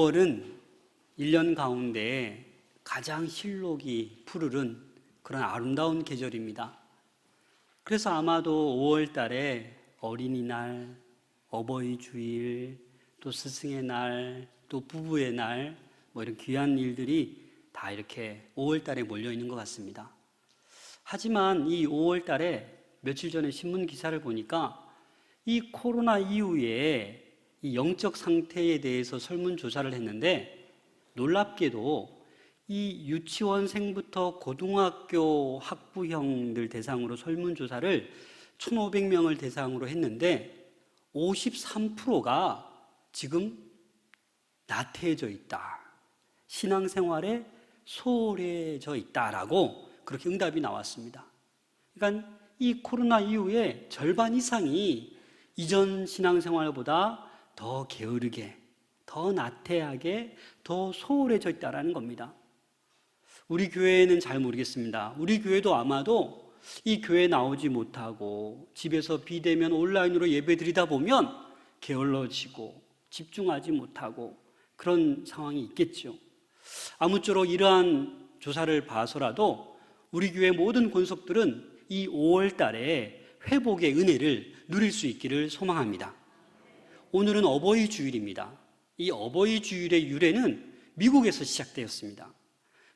5월은 1년 가운데 가장 실록이 푸르른 그런 아름다운 계절입니다. 그래서 아마도 5월 달에 어린이날, 어버이 주일, 또 스승의 날, 또 부부의 날, 이런 귀한 일들이 다 이렇게 5월 달에 몰려 있는 것 같습니다. 하지만 이 5월 달에 며칠 전에 신문 기사를 보니까 이 코로나 이후에 이 영적 상태에 대해서 설문조사를 했는데 놀랍게도 이 유치원생부터 고등학교 학부형들 대상으로 설문조사를 1,500명을 대상으로 했는데 53%가 지금 나태해져 있다, 신앙생활에 소홀해져 있다라고 그렇게 응답이 나왔습니다. 그러니까 이 코로나 이후에 절반 이상이 이전 신앙생활보다 더 게으르게, 더 나태하게, 더 소홀해져 있다는 겁니다. 우리 교회는 잘 모르겠습니다. 우리 교회도 아마도 이 교회에 나오지 못하고 집에서 비대면 온라인으로 예배 드리다 보면 게을러지고 집중하지 못하고 그런 상황이 있겠죠. 아무쪼록 이러한 조사를 봐서라도 우리 교회 모든 권속들은 이 5월 달에 회복의 은혜를 누릴 수 있기를 소망합니다. 오늘은 어버이 주일입니다. 이 어버이 주일의 유래는 미국에서 시작되었습니다.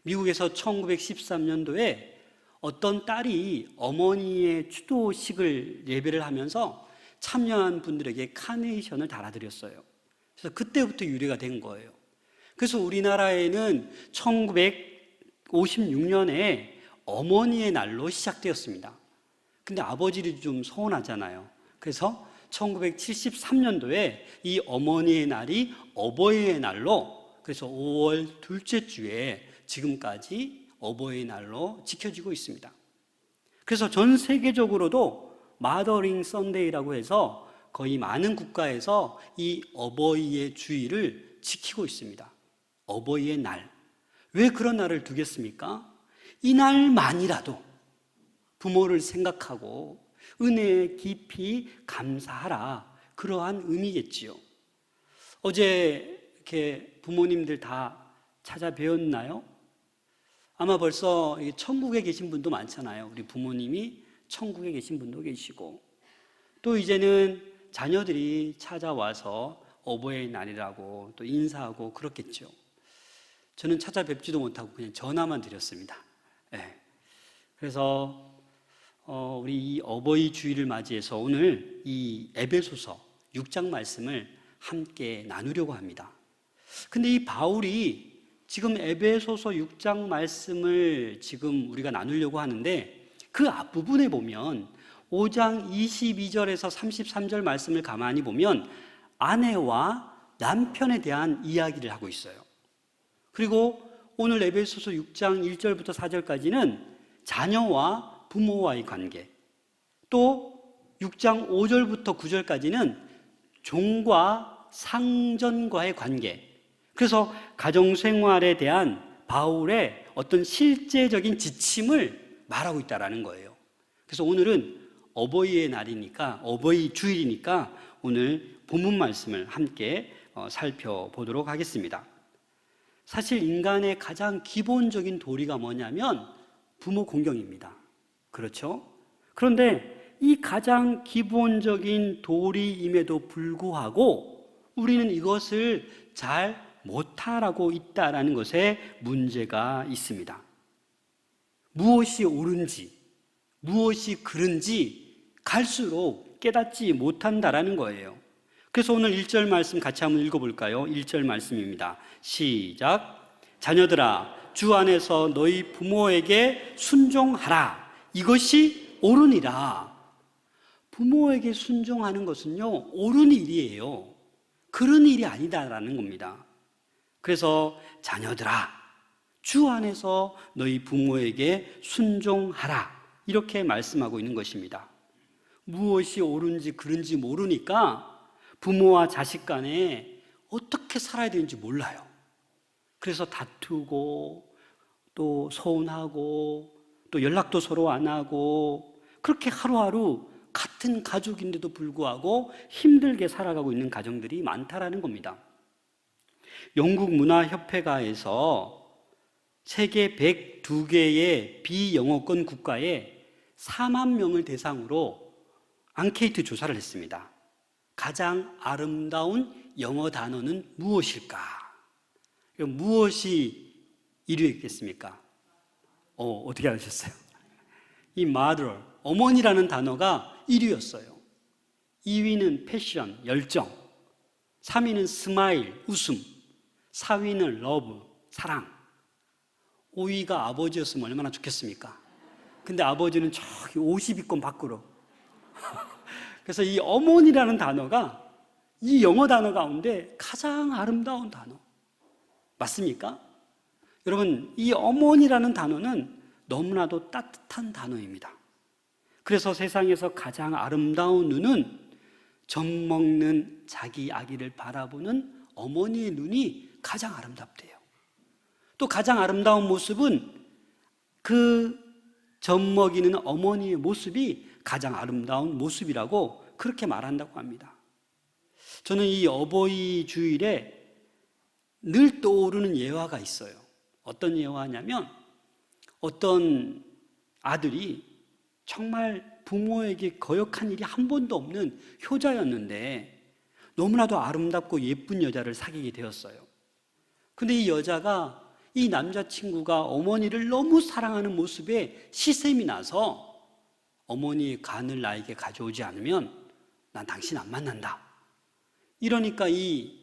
미국에서 1913년도에 어떤 딸이 어머니의 추도식을 예배를 하면서 참여한 분들에게 카네이션을 달아드렸어요. 그래서 그때부터 유래가 된 거예요. 그래서 우리나라에는 1956년에 어머니의 날로 시작되었습니다. 근데 아버지들이 좀 서운하잖아요. 그래서 1973년도에 이 어머니의 날이 어버이의 날로, 그래서 5월 둘째 주에 지금까지 어버이의 날로 지켜지고 있습니다. 그래서 전 세계적으로도 마더링 선데이라고 해서 거의 많은 국가에서 이 어버이의 주일을 지키고 있습니다. 어버이의 날. 왜 그런 날을 두겠습니까? 이 날만이라도 부모를 생각하고 은혜에 깊이 감사하라, 그러한 의미겠지요. 어제 이렇게 부모님들 다 찾아뵈었나요? 아마 벌써 천국에 계신 분도 많잖아요. 우리 부모님이 천국에 계신 분도 계시고, 또 이제는 자녀들이 찾아와서 어버이의 날이라고 또 인사하고 그렇겠죠. 저는 찾아뵙지도 못하고 그냥 전화만 드렸습니다. 네. 그래서 우리 이 어버이 주일을 맞이해서 오늘 이 에베소서 6장 말씀을 함께 나누려고 합니다. 근데 이 바울이 지금 에베소서 6장 말씀을 지금 우리가 나누려고 하는데 그 앞부분에 보면 5장 22절에서 33절 말씀을 가만히 보면 아내와 남편에 대한 이야기를 하고 있어요. 그리고 오늘 에베소서 6장 1절부터 4절까지는 자녀와 부모와의 관계, 또 6장 5절부터 9절까지는 종과 상전과의 관계, 그래서 가정생활에 대한 바울의 어떤 실제적인 지침을 말하고 있다는 거예요. 그래서 오늘은 어버이의 날이니까, 어버이 주일이니까 오늘 본문 말씀을 함께 살펴보도록 하겠습니다. 사실 인간의 가장 기본적인 도리가 뭐냐면 부모 공경입니다. 그렇죠? 그런데 이 가장 기본적인 도리임에도 불구하고 우리는 이것을 잘 못하고 있다는 것에 문제가 있습니다. 무엇이 옳은지, 무엇이 그른지 갈수록 깨닫지 못한다라는 거예요. 그래서 오늘 1절 말씀 같이 한번 읽어볼까요? 1절 말씀입니다. 시작. 자녀들아, 주 안에서 너희 부모에게 순종하라. 이것이 옳으니라. 부모에게 순종하는 것은요, 옳은 일이에요. 그런 일이 아니다라는 겁니다. 그래서 자녀들아, 주 안에서 너희 부모에게 순종하라, 이렇게 말씀하고 있는 것입니다. 무엇이 옳은지 그른지 모르니까 부모와 자식 간에 어떻게 살아야 되는지 몰라요. 그래서 다투고 또 서운하고 또 연락도 서로 안 하고 그렇게 하루하루 같은 가족인데도 불구하고 힘들게 살아가고 있는 가정들이 많다라는 겁니다. 영국 문화협회가에서 세계 102개의 비영어권 국가에 4만 명을 대상으로 앙케이트 조사를 했습니다. 가장 아름다운 영어 단어는 무엇일까? 무엇이 1위였겠습니까? 어떻게 아셨어요? 이 mother, 어머니라는 단어가 1위였어요. 2위는 패션, 열정, 3위는 스마일, 웃음, 4위는 러브, 사랑, 5위가 아버지였으면 얼마나 좋겠습니까? 근데 아버지는 저기 50위권 밖으로. 그래서 이 어머니라는 단어가 이 영어 단어 가운데 가장 아름다운 단어. 맞습니까? 여러분, 이 어머니라는 단어는 너무나도 따뜻한 단어입니다. 그래서 세상에서 가장 아름다운 눈은 젖 먹는 자기 아기를 바라보는 어머니의 눈이 가장 아름답대요. 또 가장 아름다운 모습은 그 젖 먹이는 어머니의 모습이 가장 아름다운 모습이라고 그렇게 말한다고 합니다. 저는 이 어버이 주일에 늘 떠오르는 예화가 있어요. 어떤 예화냐면 어떤 아들이 정말 부모에게 거역한 일이 한 번도 없는 효자였는데 너무나도 아름답고 예쁜 여자를 사귀게 되었어요. 근데 이 여자가 이 남자친구가 어머니를 너무 사랑하는 모습에 시샘이 나서 어머니의 간을 나에게 가져오지 않으면 난 당신 안 만난다. 이러니까 이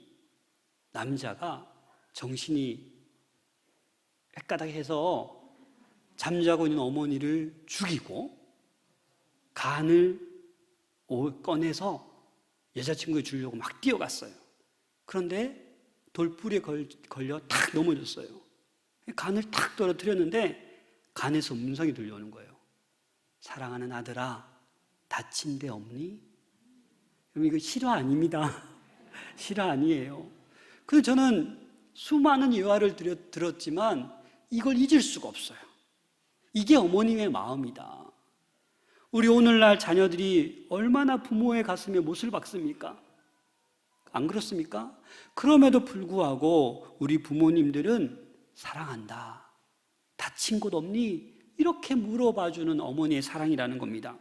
남자가 정신이 헷가닥해서 잠자고 있는 어머니를 죽이고 간을 꺼내서 여자친구에 주려고 막 뛰어갔어요. 그런데 돌불에 걸려 탁 넘어졌어요. 간을 탁 떨어뜨렸는데 간에서 음성이 들려오는 거예요. 사랑하는 아들아, 다친 데 없니? 이거 실화 아닙니다. 실화 아니에요. 그래서 저는 수많은 예화를 들었지만 이걸 잊을 수가 없어요. 이게 어머님의 마음이다. 우리 오늘날 자녀들이 얼마나 부모의 가슴에 못을 박습니까? 안 그렇습니까? 그럼에도 불구하고 우리 부모님들은 사랑한다. 다친 곳 없니? 이렇게 물어봐주는 어머니의 사랑이라는 겁니다.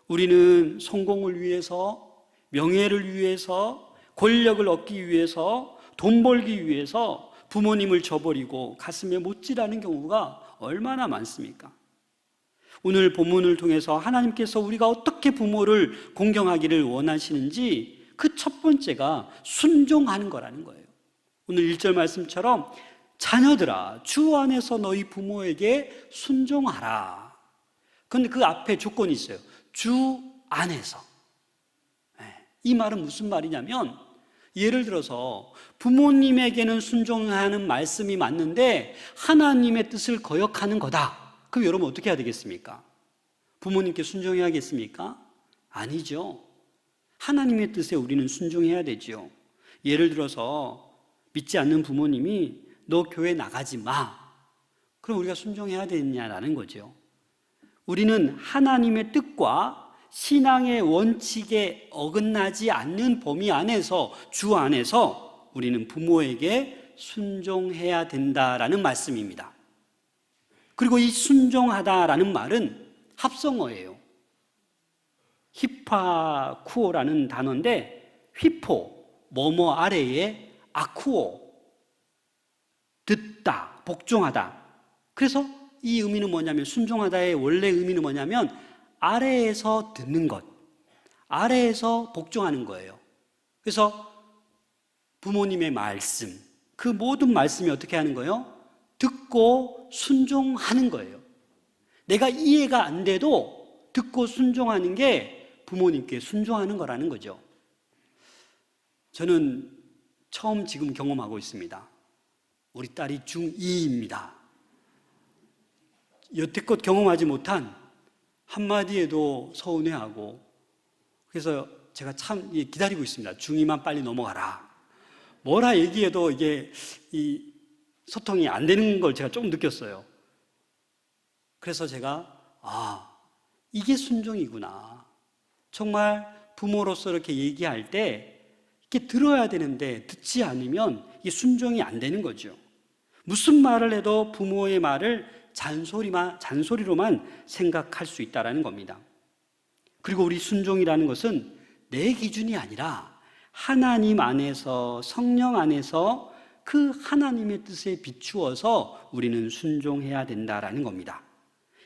우리는 성공을 위해서, 명예를 위해서, 권력을 얻기 위해서, 돈 벌기 위해서 부모님을 저버리고 가슴에 못질하는 경우가 얼마나 많습니까? 오늘 본문을 통해서 하나님께서 우리가 어떻게 부모를 공경하기를 원하시는지 그 첫 번째가 순종하는 거라는 거예요. 오늘 1절 말씀처럼 자녀들아, 주 안에서 너희 부모에게 순종하라. 그런데 그 앞에 조건이 있어요. 주 안에서. 이 말은 무슨 말이냐면 예를 들어서 부모님에게는 순종하는 말씀이 맞는데 하나님의 뜻을 거역하는 거다. 그럼 여러분 어떻게 해야 되겠습니까? 부모님께 순종해야겠습니까? 아니죠. 하나님의 뜻에 우리는 순종해야 되죠. 예를 들어서 믿지 않는 부모님이 너 교회 나가지 마. 그럼 우리가 순종해야 되느냐라는 거죠. 우리는 하나님의 뜻과 신앙의 원칙에 어긋나지 않는 범위 안에서, 주 안에서 우리는 부모에게 순종해야 된다라는 말씀입니다. 그리고 이 순종하다라는 말은 합성어예요. 히파쿠오라는 단어인데 휘포, 뭐뭐 아래에 아쿠오, 듣다, 복종하다. 그래서 이 의미는 뭐냐면 순종하다의 원래 의미는 뭐냐면 아래에서 듣는 것, 아래에서 복종하는 거예요. 그래서 부모님의 말씀, 그 모든 말씀이 어떻게 하는 거예요? 듣고 순종하는 거예요. 내가 이해가 안 돼도 듣고 순종하는 게 부모님께 순종하는 거라는 거죠. 저는 처음 지금 경험하고 있습니다. 우리 딸이 중2입니다. 여태껏 경험하지 못한 한마디에도 서운해하고, 그래서 제가 참 기다리고 있습니다. 중2만 빨리 넘어가라. 뭐라 얘기해도 이게 이 소통이 안 되는 걸 제가 조금 느꼈어요. 그래서 제가 이게 순종이구나. 정말 부모로서 이렇게 얘기할 때 이렇게 들어야 되는데 듣지 않으면 이게 순종이 안 되는 거죠. 무슨 말을 해도 부모의 말을 잔소리로만 생각할 수 있다는 겁니다. 그리고 우리 순종이라는 것은 내 기준이 아니라 하나님 안에서, 성령 안에서 그 하나님의 뜻에 비추어서 우리는 순종해야 된다라는 겁니다.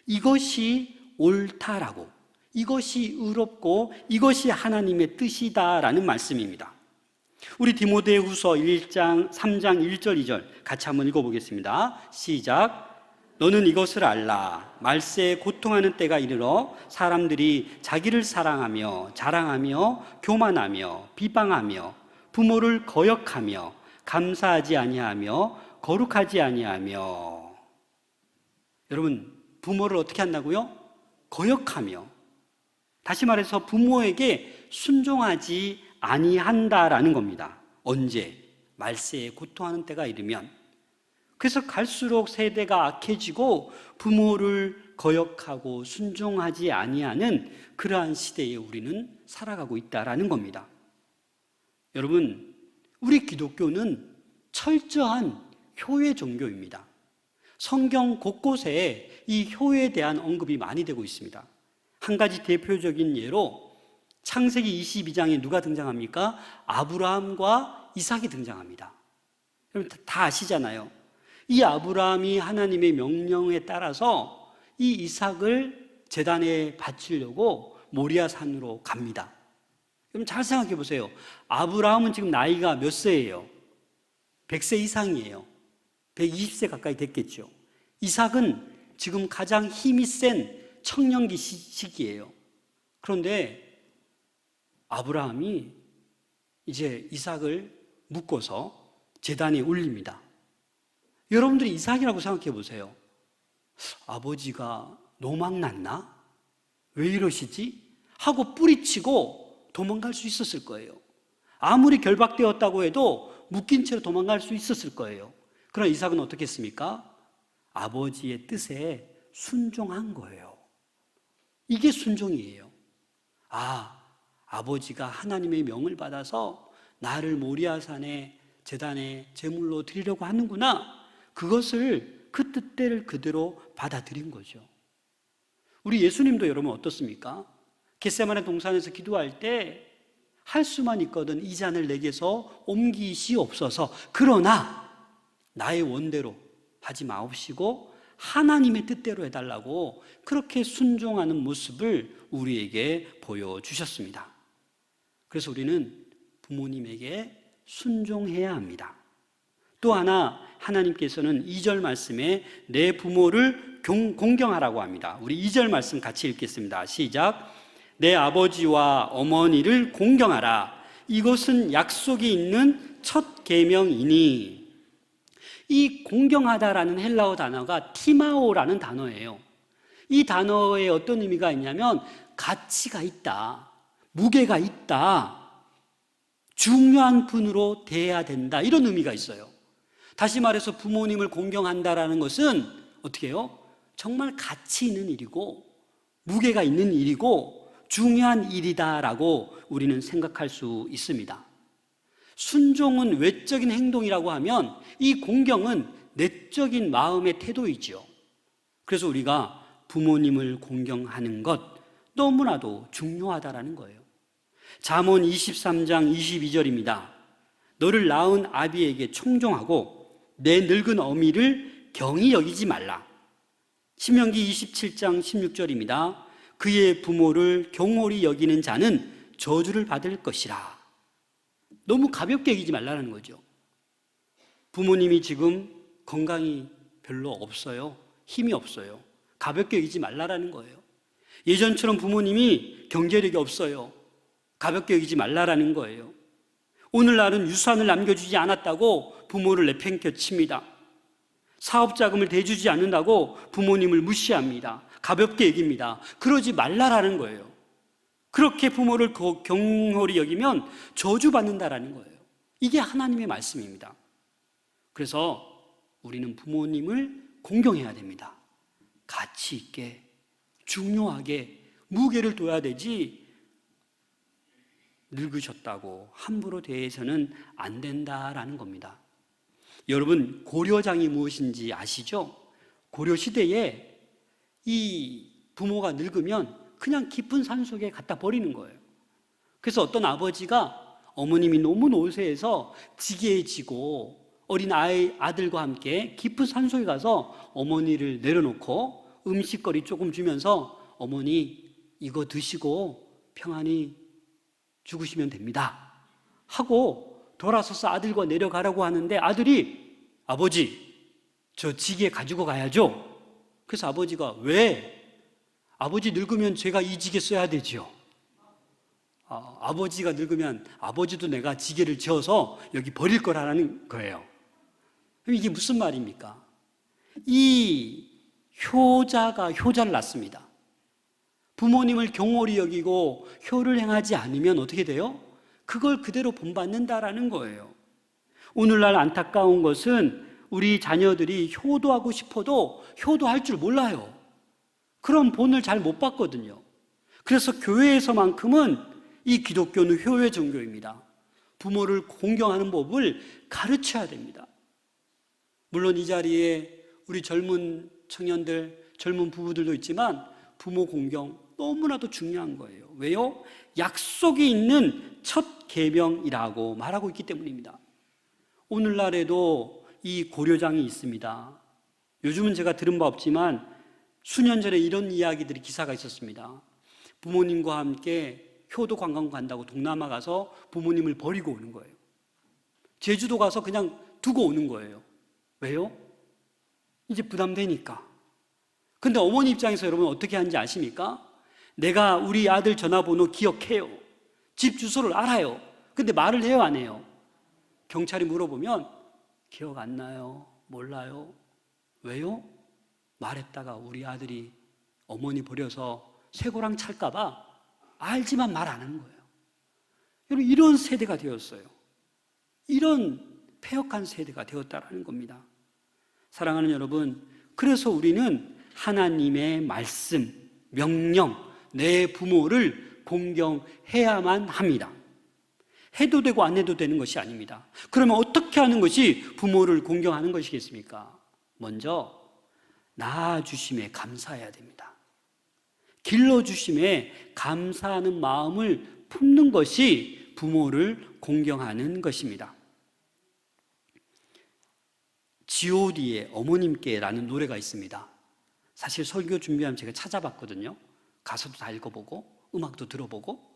이것이 옳다라고, 이것이 의롭고 이것이 하나님의 뜻이다라는 말씀입니다. 우리 디모데후서 1장 3장 1절 2절 같이 한번 읽어보겠습니다. 시작. 너는 이것을 알라. 말세에 고통하는 때가 이르러 사람들이 자기를 사랑하며 자랑하며 교만하며 비방하며 부모를 거역하며 감사하지 아니하며 거룩하지 아니하며. 여러분, 부모를 어떻게 한다고요? 거역하며. 다시 말해서 부모에게 순종하지 아니한다라는 겁니다. 언제? 말세에 고통하는 때가 이르면. 그래서 갈수록 세대가 악해지고 부모를 거역하고 순종하지 아니하는 그러한 시대에 우리는 살아가고 있다라는 겁니다. 여러분, 우리 기독교는 철저한 효의 종교입니다. 성경 곳곳에 이 효에 대한 언급이 많이 되고 있습니다. 한 가지 대표적인 예로 창세기 22장에 누가 등장합니까? 아브라함과 이삭이 등장합니다. 여러분 다 아시잖아요. 이 아브라함이 하나님의 명령에 따라서 이 이삭을 제단에 바치려고 모리아 산으로 갑니다. 여러분 잘 생각해 보세요. 아브라함은 지금 나이가 몇 세예요? 100세 이상이에요. 120세 가까이 됐겠죠. 이삭은 지금 가장 힘이 센 청년기 시기예요. 그런데 아브라함이 이제 이삭을 묶어서 제단에 올립니다. 여러분들이 이삭이라고 생각해 보세요. 아버지가 노망났나? 왜 이러시지? 하고 뿌리치고 도망갈 수 있었을 거예요. 아무리 결박되었다고 해도 묶인 채로 도망갈 수 있었을 거예요. 그러나 이삭은 어떻게 했습니까? 아버지의 뜻에 순종한 거예요. 이게 순종이에요. 아버지가 하나님의 명을 받아서 나를 모리아산의 제단에 제물로 드리려고 하는구나. 그것을 그 뜻대로 그대로 받아들인 거죠. 우리 예수님도 여러분 어떻습니까? 겟세마네 동산에서 기도할 때 할 수만 있거든 이 잔을 내게서 옮기시옵소서. 그러나 나의 원대로 하지 마옵시고 하나님의 뜻대로 해달라고 그렇게 순종하는 모습을 우리에게 보여주셨습니다. 그래서 우리는 부모님에게 순종해야 합니다. 또 하나 하나님께서는 2절 말씀에 내 부모를 공경하라고 합니다. 우리 2절 말씀 같이 읽겠습니다. 시작. 내 아버지와 어머니를 공경하라. 이것은 약속이 있는 첫 계명이니. 이 공경하다라는 헬라어 단어가 티마오라는 단어예요. 이 단어에 어떤 의미가 있냐면 가치가 있다, 무게가 있다, 중요한 분으로 대해야 된다, 이런 의미가 있어요. 다시 말해서 부모님을 공경한다라는 것은 어떻게 해요? 정말 가치 있는 일이고 무게가 있는 일이고 중요한 일이다라고 우리는 생각할 수 있습니다. 순종은 외적인 행동이라고 하면 이 공경은 내적인 마음의 태도이죠. 그래서 우리가 부모님을 공경하는 것 너무나도 중요하다라는 거예요. 잠언 23장 22절입니다. 너를 낳은 아비에게 청종하고 내 늙은 어미를 경히 여기지 말라. 신명기 27장 16절입니다. 그의 부모를 경홀히 여기는 자는 저주를 받을 것이라. 너무 가볍게 여기지 말라는 거죠. 부모님이 지금 건강이 별로 없어요. 힘이 없어요. 가볍게 여기지 말라는 거예요. 예전처럼 부모님이 경제력이 없어요. 가볍게 여기지 말라는 거예요. 오늘날은 유산을 남겨주지 않았다고 부모를 내팽겨 칩니다. 사업자금을 대주지 않는다고 부모님을 무시합니다. 가볍게 여깁니다. 그러지 말라는 거예요. 그렇게 부모를 경홀히 여기면 저주받는다라는 거예요. 이게 하나님의 말씀입니다. 그래서 우리는 부모님을 공경해야 됩니다. 가치 있게, 중요하게, 무게를 둬야 되지 늙으셨다고 함부로 대해서는 안 된다라는 겁니다. 여러분, 고려장이 무엇인지 아시죠? 고려 시대에 이 부모가 늙으면 그냥 깊은 산속에 갖다 버리는 거예요. 그래서 어떤 아버지가 어머님이 너무 노쇠해서 지게해지고 어린 아들과 함께 깊은 산속에 가서 어머니를 내려놓고 음식거리 조금 주면서 어머니 이거 드시고 평안히 죽으시면 됩니다 하고 돌아서서 아들과 내려가라고 하는데 아들이 아버지 저 지게 가지고 가야죠. 그래서 아버지가 왜? 아버지 늙으면 제가 이 지게 써야 되지요. 아버지가 늙으면 아버지도 내가 지게를 지어서 여기 버릴 거라는 거예요. 그럼 이게 무슨 말입니까? 이 효자가 효자를 낳습니다. 부모님을 경홀히 여기고 효를 행하지 않으면 어떻게 돼요? 그걸 그대로 본받는다라는 거예요. 오늘날 안타까운 것은 우리 자녀들이 효도하고 싶어도 효도할 줄 몰라요. 그런 본을 잘 못 받거든요. 그래서 교회에서만큼은 이 기독교는 효의 종교입니다. 부모를 공경하는 법을 가르쳐야 됩니다. 물론 이 자리에 우리 젊은 청년들, 젊은 부부들도 있지만 부모 공경 너무나도 중요한 거예요. 왜요? 약속이 있는 첫 계명이라고 말하고 있기 때문입니다. 오늘날에도 이 고려장이 있습니다. 요즘은 제가 들은 바 없지만 수년 전에 이런 이야기들이 기사가 있었습니다. 부모님과 함께 효도 관광 간다고 동남아 가서 부모님을 버리고 오는 거예요. 제주도 가서 그냥 두고 오는 거예요. 왜요? 이제 부담되니까. 근데 어머니 입장에서 여러분 어떻게 하는지 아십니까? 내가 우리 아들 전화번호 기억해요. 집 주소를 알아요. 근데 말을 해요, 안 해요? 경찰이 물어보면 기억 안 나요. 몰라요. 왜요? 말했다가 우리 아들이 어머니 버려서 쇠고랑 찰까 봐 알지만 말 안 하는 거예요. 여러분, 이런 세대가 되었어요. 이런 패역한 세대가 되었다라는 겁니다. 사랑하는 여러분, 그래서 우리는 하나님의 말씀, 명령, 내 부모를 공경해야만 합니다. 해도 되고 안 해도 되는 것이 아닙니다. 그러면 어떻게 하는 것이 부모를 공경하는 것이겠습니까? 먼저 낳아주심에 감사해야 됩니다. 길러주심에 감사하는 마음을 품는 것이 부모를 공경하는 것입니다. G.O.D의 어머님께라는 노래가 있습니다. 사실 설교 준비하면 제가 찾아봤거든요. 가사도 다 읽어보고 음악도 들어보고.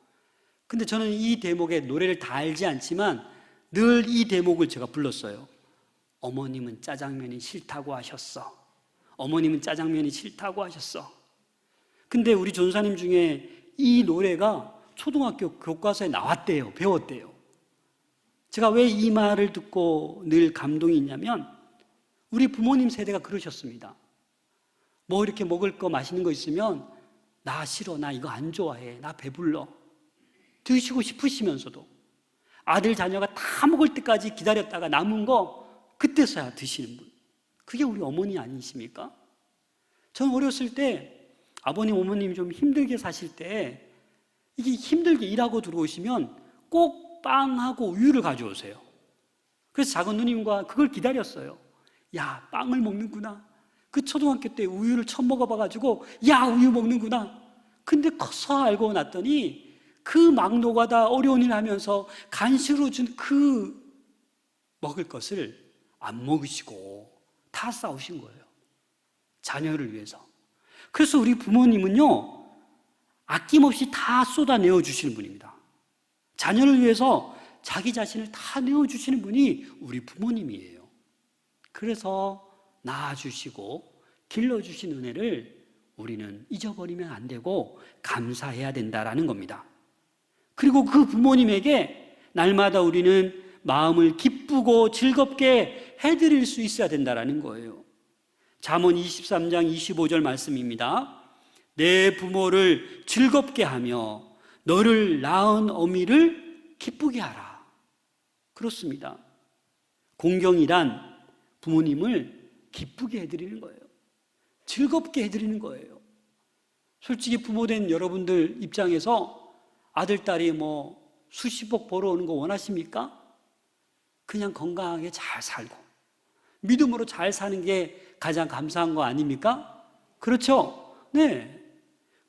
근데 저는 이 대목의 노래를 다 알지 않지만 늘 이 대목을 제가 불렀어요. 어머님은 짜장면이 싫다고 하셨어. 어머님은 짜장면이 싫다고 하셨어. 근데 우리 전사님 중에 이 노래가 초등학교 교과서에 나왔대요. 배웠대요. 제가 왜 이 말을 듣고 늘 감동이 있냐면 우리 부모님 세대가 그러셨습니다. 뭐 이렇게 먹을 거 맛있는 거 있으면 나 싫어, 나 이거 안 좋아해, 나 배불러. 드시고 싶으시면서도 아들 자녀가 다 먹을 때까지 기다렸다가 남은 거 그때서야 드시는 분. 그게 우리 어머니 아니십니까? 저는 어렸을 때 아버님, 어머님이 좀 힘들게 사실 때 이게 힘들게 일하고 들어오시면 꼭 빵하고 우유를 가져오세요. 그래서 작은 누님과 그걸 기다렸어요. 야, 빵을 먹는구나. 그 초등학교 때 우유를 처음 먹어봐가지고 야, 우유 먹는구나. 근데 커서 알고 났더니 그 막 노가다 어려운 일 하면서 간식으로 준 그 먹을 것을 안 먹으시고 다 싸우신 거예요. 자녀를 위해서. 그래서 우리 부모님은요, 아낌없이 다 쏟아내어 주시는 분입니다. 자녀를 위해서 자기 자신을 다 내어주시는 분이 우리 부모님이에요. 그래서 낳아주시고 길러주신 은혜를 우리는 잊어버리면 안 되고 감사해야 된다라는 겁니다. 그리고 그 부모님에게 날마다 우리는 마음을 기쁘고 즐겁게 해드릴 수 있어야 된다라는 거예요. 잠언 23장 25절 말씀입니다. 내 부모를 즐겁게 하며 너를 낳은 어미를 기쁘게 하라. 그렇습니다. 공경이란 부모님을 기쁘게 해드리는 거예요. 즐겁게 해드리는 거예요. 솔직히 부모된 여러분들 입장에서 아들, 딸이 뭐 수십억 벌어오는 거 원하십니까? 그냥 건강하게 잘 살고 믿음으로 잘 사는 게 가장 감사한 거 아닙니까? 그렇죠? 네.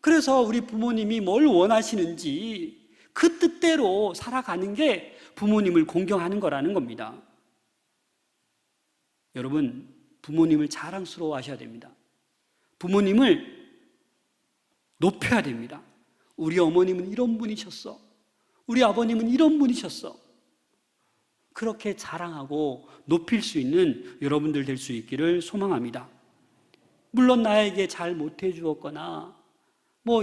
그래서 우리 부모님이 뭘 원하시는지 그 뜻대로 살아가는 게 부모님을 공경하는 거라는 겁니다. 여러분, 부모님을 자랑스러워 하셔야 됩니다. 부모님을 높여야 됩니다. 우리 어머님은 이런 분이셨어. 우리 아버님은 이런 분이셨어. 그렇게 자랑하고 높일 수 있는 여러분들 될 수 있기를 소망합니다. 물론 나에게 잘 못해 주었거나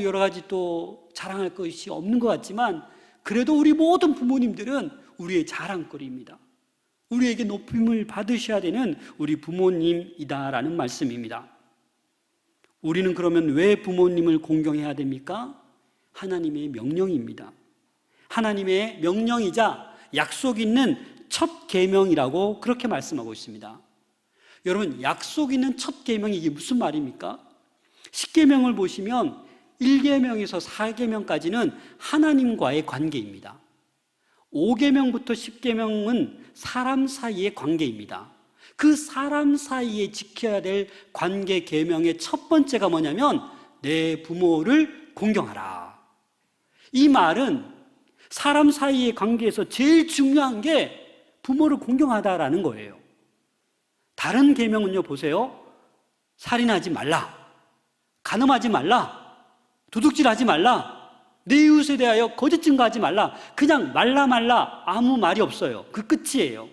여러 가지 또 자랑할 것이 없는 것 같지만 그래도 우리 모든 부모님들은 우리의 자랑거리입니다. 우리에게 높임을 받으셔야 되는 우리 부모님이다라는 말씀입니다. 우리는 그러면 왜 부모님을 공경해야 됩니까? 하나님의 명령입니다. 하나님의 명령이자 약속 있는 첫 계명이라고 그렇게 말씀하고 있습니다. 여러분, 약속 있는 첫 계명이 이게 무슨 말입니까? 10계명을 보시면 1계명에서 4계명까지는 하나님과의 관계입니다. 5계명부터 10계명은 사람 사이의 관계입니다. 그 사람 사이에 지켜야 될 관계 계명의 첫 번째가 뭐냐면 내 부모를 공경하라. 이 말은 사람 사이의 관계에서 제일 중요한 게 부모를 공경하다라는 거예요. 다른 계명은요, 보세요. 살인하지 말라, 간음하지 말라, 도둑질하지 말라, 내 이웃에 대하여 거짓 증거하지 말라. 그냥 말라 아무 말이 없어요. 그 끝이에요.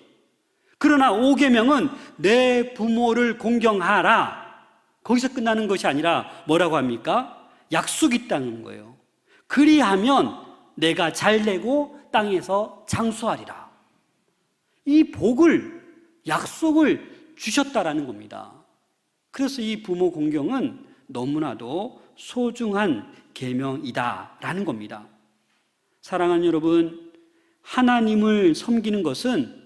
그러나 5계명은 내 부모를 공경하라. 거기서 끝나는 것이 아니라 뭐라고 합니까? 약속이 있다는 거예요. 그리하면 내가 잘 되고 땅에서 장수하리라. 이 복을, 약속을 주셨다라는 겁니다. 그래서 이 부모 공경은 너무나도 소중한 계명이다라는 겁니다. 사랑하는 여러분, 하나님을 섬기는 것은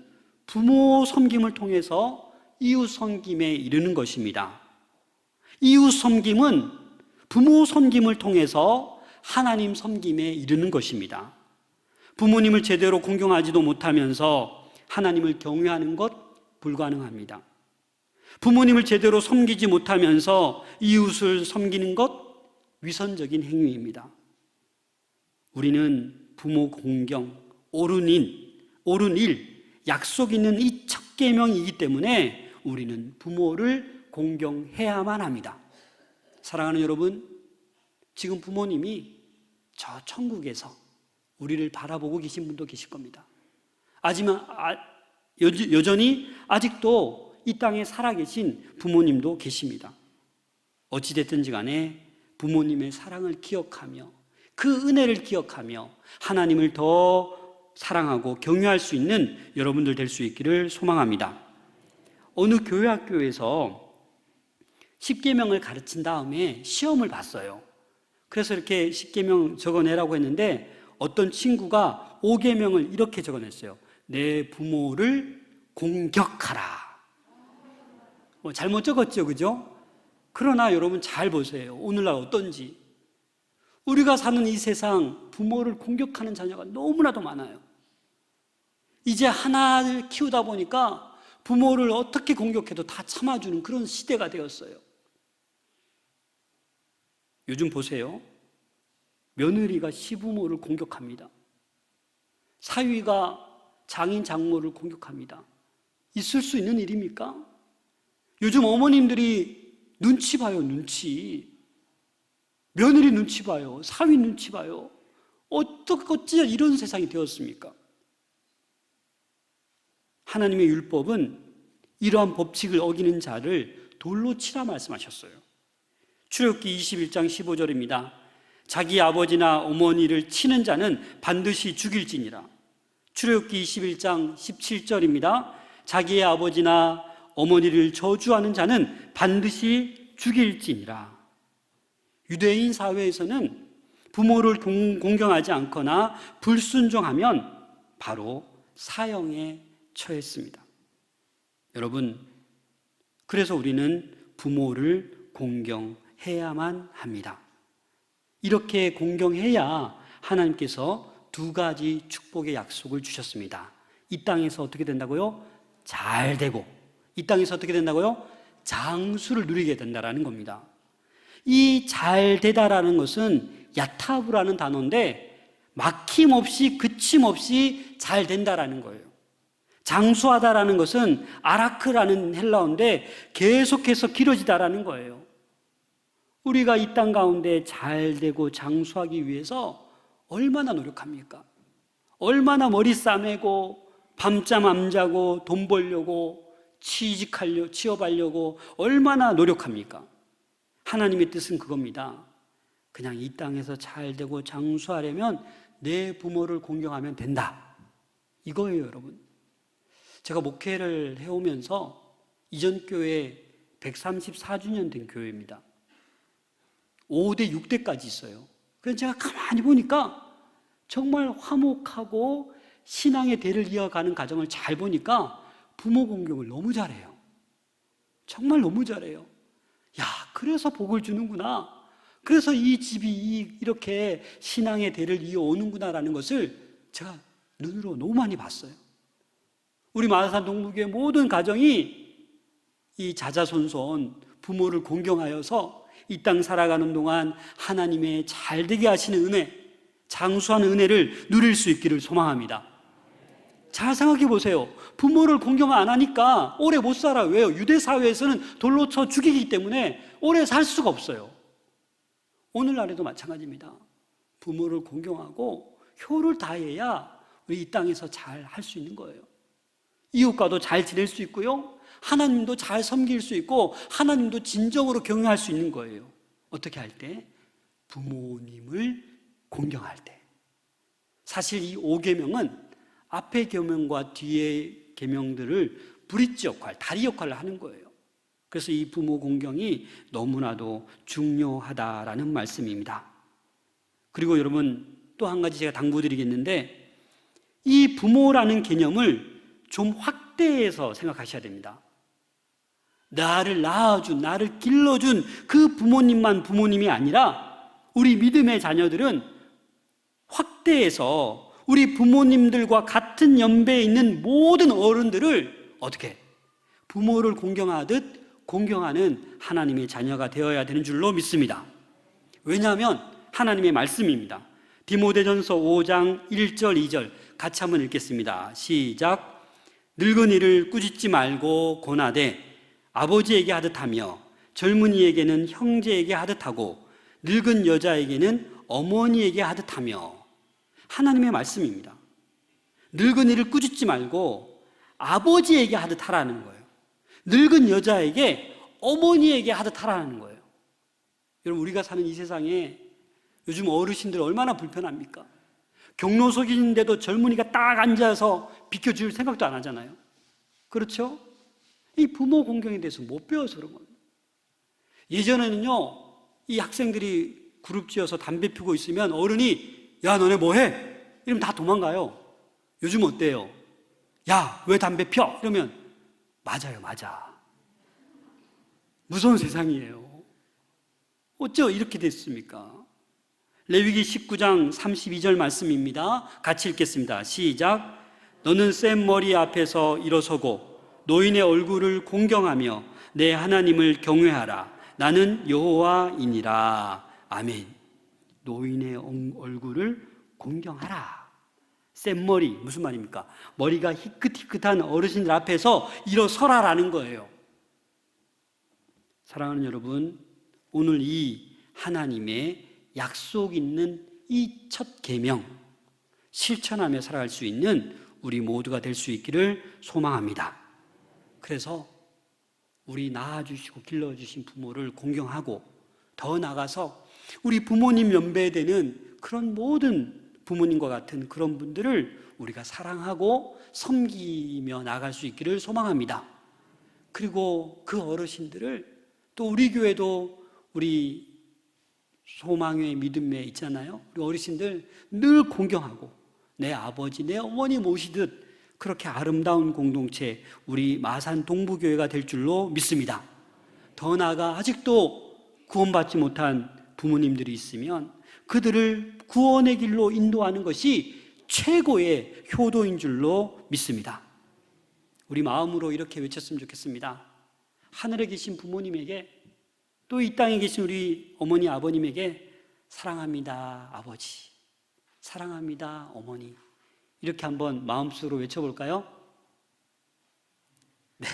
부모 섬김을 통해서 이웃 섬김에 이르는 것입니다. 이웃 섬김은 부모 섬김을 통해서 하나님 섬김에 이르는 것입니다. 부모님을 제대로 공경하지도 못하면서 하나님을 경외하는 것 불가능합니다. 부모님을 제대로 섬기지 못하면서 이웃을 섬기는 것 위선적인 행위입니다. 우리는 부모 공경, 옳은 일, 약속 있는 이 첫 계명이기 때문에 우리는 부모를 공경해야만 합니다. 사랑하는 여러분, 지금 부모님이 저 천국에서 우리를 바라보고 계신 분도 계실 겁니다. 하지만 여전히 아직도 이 땅에 살아계신 부모님도 계십니다. 어찌됐든지 간에 부모님의 사랑을 기억하며 그 은혜를 기억하며 하나님을 더 사랑하고 경외할 수 있는 여러분들 될 수 있기를 소망합니다. 어느 교회 학교에서 10계명을 가르친 다음에 시험을 봤어요. 그래서 이렇게 10계명 적어내라고 했는데 어떤 친구가 5계명을 이렇게 적어냈어요. 내 부모를 공격하라. 잘못 적었죠, 그죠? 그러나 여러분 잘 보세요. 오늘날 어떤지. 우리가 사는 이 세상 부모를 공격하는 자녀가 너무나도 많아요. 이제 하나를 키우다 보니까 부모를 어떻게 공격해도 다 참아주는 그런 시대가 되었어요. 요즘 보세요. 며느리가 시부모를 공격합니다. 사위가 장인 장모를 공격합니다. 있을 수 있는 일입니까? 요즘 어머님들이 눈치 봐요, 눈치. 며느리 눈치 봐요, 사위 눈치 봐요. 어찌 이런 세상이 되었습니까? 하나님의 율법은 이러한 법칙을 어기는 자를 돌로 치라 말씀하셨어요. 출애굽기 21장 15절입니다. 자기 아버지나 어머니를 치는 자는 반드시 죽일지니라. 출애굽기 21장 17절입니다. 자기의 아버지나 어머니를 저주하는 자는 반드시 죽일지니라. 유대인 사회에서는 부모를 공경하지 않거나 불순종하면 바로 사형에 처했습니다. 여러분, 그래서 우리는 부모를 공경해야만 합니다. 이렇게 공경해야 하나님께서 두 가지 축복의 약속을 주셨습니다. 이 땅에서 어떻게 된다고요? 잘 되고, 이 땅에서 어떻게 된다고요? 장수를 누리게 된다라는 겁니다. 이 잘 되다라는 것은 야타브라는 단어인데 막힘없이 그침없이 잘 된다라는 거예요. 장수하다라는 것은 아라크라는 헬라어인데 계속해서 길어지다라는 거예요. 우리가 이 땅 가운데 잘 되고 장수하기 위해서 얼마나 노력합니까? 얼마나 머리 싸매고 밤잠 안 자고 돈 벌려고 취업하려고 얼마나 노력합니까? 하나님의 뜻은 그겁니다. 그냥 이 땅에서 잘 되고 장수하려면 내 부모를 공경하면 된다. 이거예요, 여러분. 제가 목회를 해오면서 이전 교회 134주년 된 교회입니다. 5대, 6대까지 있어요. 그래서 제가 가만히 보니까 정말 화목하고 신앙의 대를 이어가는 가정을 잘 보니까 부모 공경을 너무 잘해요. 정말 너무 잘해요. 야, 그래서 복을 주는구나. 그래서 이 집이 이렇게 신앙의 대를 이어오는구나라는 것을 제가 눈으로 너무 많이 봤어요. 우리 마라산 동부교회 모든 가정이 이 자자손손 부모를 공경하여서 이 땅 살아가는 동안 하나님의 잘되게 하시는 은혜, 장수하는 은혜를 누릴 수 있기를 소망합니다. 잘 생각해 보세요. 부모를 공경 안 하니까 오래 못 살아. 왜요? 유대 사회에서는 돌로 쳐 죽이기 때문에 오래 살 수가 없어요. 오늘날에도 마찬가지입니다. 부모를 공경하고 효를 다해야 우리 이 땅에서 잘 할 수 있는 거예요. 이웃과도 잘 지낼 수 있고요, 하나님도 잘 섬길 수 있고 하나님도 진정으로 경외할 수 있는 거예요. 어떻게 할 때? 부모님을 공경할 때. 사실 이 5계명은 앞의 계명과 뒤의 계명들을 브릿지 역할, 다리 역할을 하는 거예요. 그래서 이 부모 공경이 너무나도 중요하다라는 말씀입니다. 그리고 여러분, 또 한 가지 제가 당부드리겠는데, 이 부모라는 개념을 좀 확대해서 생각하셔야 됩니다. 나를 낳아준, 나를 길러준 그 부모님만 부모님이 아니라 우리 믿음의 자녀들은 확대해서 우리 부모님들과 같은 연배에 있는 모든 어른들을 어떻게? 부모를 공경하듯 공경하는 하나님의 자녀가 되어야 되는 줄로 믿습니다. 왜냐하면 하나님의 말씀입니다. 디모데전서 5장 1절 2절 같이 한번 읽겠습니다. 시작. 늙은이를 꾸짖지 말고 권하되 아버지에게 하듯하며 젊은이에게는 형제에게 하듯하고 늙은 여자에게는 어머니에게 하듯하며. 하나님의 말씀입니다. 늙은이를 꾸짖지 말고 아버지에게 하듯하라는 거예요. 늙은 여자에게 어머니에게 하듯하라는 거예요. 여러분, 우리가 사는 이 세상에 요즘 어르신들 얼마나 불편합니까? 경로석인데도 젊은이가 딱 앉아서 비켜줄 생각도 안 하잖아요. 그렇죠? 이 부모 공경에 대해서 못 배워서 그런 겁니다. 예전에는요, 이 학생들이 그룹 지어서 담배 피우고 있으면 어른이 야, 너네 뭐해? 이러면 다 도망가요. 요즘 어때요? 야, 왜 담배 펴? 이러면 맞아요, 맞아. 무서운 세상이에요. 어째 이렇게 됐습니까? 레위기 19장 32절 말씀입니다. 같이 읽겠습니다. 시작. 너는 센 머리 앞에서 일어서고 노인의 얼굴을 공경하며 내 하나님을 경외하라. 나는 여호와이니라. 아멘. 노인의 얼굴을 공경하라. 센 머리, 무슨 말입니까? 머리가 희끗희끗한 어르신들 앞에서 일어서라라는 거예요. 사랑하는 여러분, 오늘 이 하나님의 약속 있는 이 첫 계명 실천하며 살아갈 수 있는 우리 모두가 될 수 있기를 소망합니다. 그래서 우리 낳아주시고 길러주신 부모를 공경하고, 더 나아가서 우리 부모님 연배에 되는 그런 모든 부모님과 같은 그런 분들을 우리가 사랑하고 섬기며 나아갈 수 있기를 소망합니다. 그리고 그 어르신들을 또 우리 교회도 우리 소망의 믿음에 있잖아요. 우리 어르신들 늘 공경하고 내 아버지, 내 어머니 모시듯 그렇게 아름다운 공동체, 우리 마산 동부교회가 될 줄로 믿습니다. 더 나아가 아직도 구원받지 못한 부모님들이 있으면 그들을 구원의 길로 인도하는 것이 최고의 효도인 줄로 믿습니다. 우리 마음으로 이렇게 외쳤으면 좋겠습니다. 하늘에 계신 부모님에게, 또 이 땅에 계신 우리 어머니 아버님에게 사랑합니다 아버지, 사랑합니다 어머니, 이렇게 한번 마음속으로 외쳐볼까요? 네,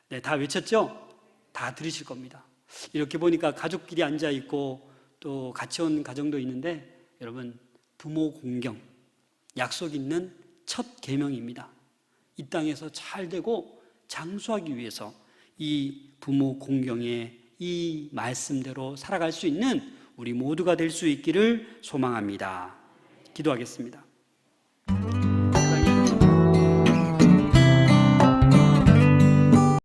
네, 다 외쳤죠? 다 들으실 겁니다. 이렇게 보니까 가족끼리 앉아있고 또 같이 온 가정도 있는데, 여러분, 부모 공경, 약속 있는 첫 계명입니다. 이 땅에서 잘 되고 장수하기 위해서 이 부모 공경의 이 말씀대로 살아갈 수 있는 우리 모두가 될 수 있기를 소망합니다. 기도하겠습니다.